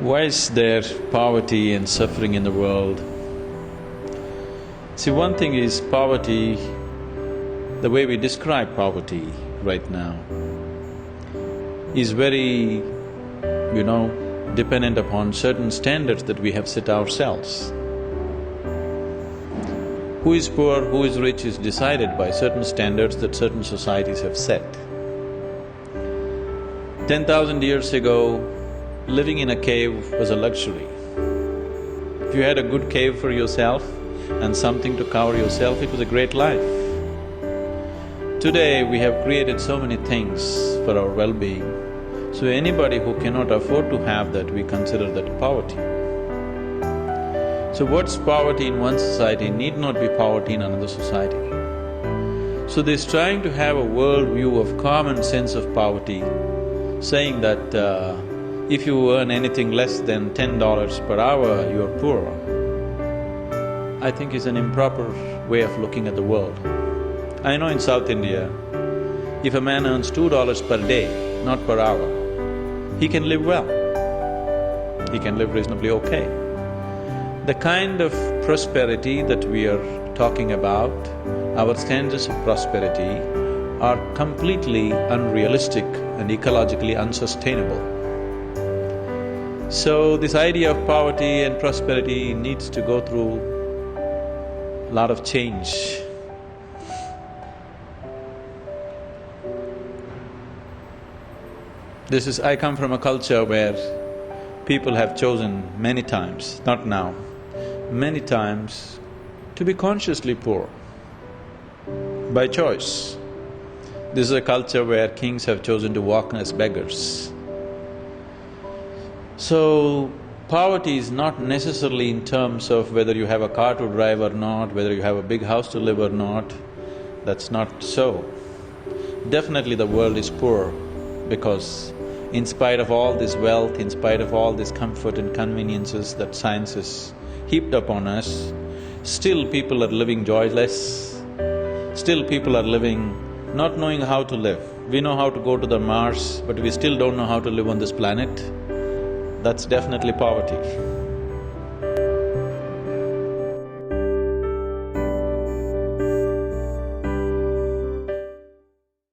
Why is there poverty and suffering in the world? See, one thing is poverty, the way we describe poverty right now is very, dependent upon certain standards that we have set ourselves. Who is poor, who is rich is decided by certain standards that certain societies have set. 10,000 years ago, living in a cave was a luxury. If you had a good cave for yourself and something to cover yourself, it was a great life. Today, we have created so many things for our well-being, so anybody who cannot afford to have that, we consider that poverty. So what's poverty in one society need not be poverty in another society. So this trying to have a world view of common sense of poverty, saying that if you earn anything less than $10 per hour, you're poor, I think is an improper way of looking at the world. I know in South India, if a man earns $2 per day, not per hour, he can live well, he can live reasonably okay. The kind of prosperity that we are talking about, our standards of prosperity are completely unrealistic and ecologically unsustainable. So this idea of poverty and prosperity needs to go through a lot of change. I come from a culture where people have chosen many times, not now, many times to be consciously poor, by choice. This is a culture where kings have chosen to walk as beggars. So, poverty is not necessarily in terms of whether you have a car to drive or not, whether you have a big house to live or not, that's not so. Definitely the world is poor because in spite of all this wealth, in spite of all this comfort and conveniences that science has heaped upon us, still people are living joyless, still people are living not knowing how to live. We know how to go to the Mars, but we still don't know how to live on this planet. That's definitely poverty.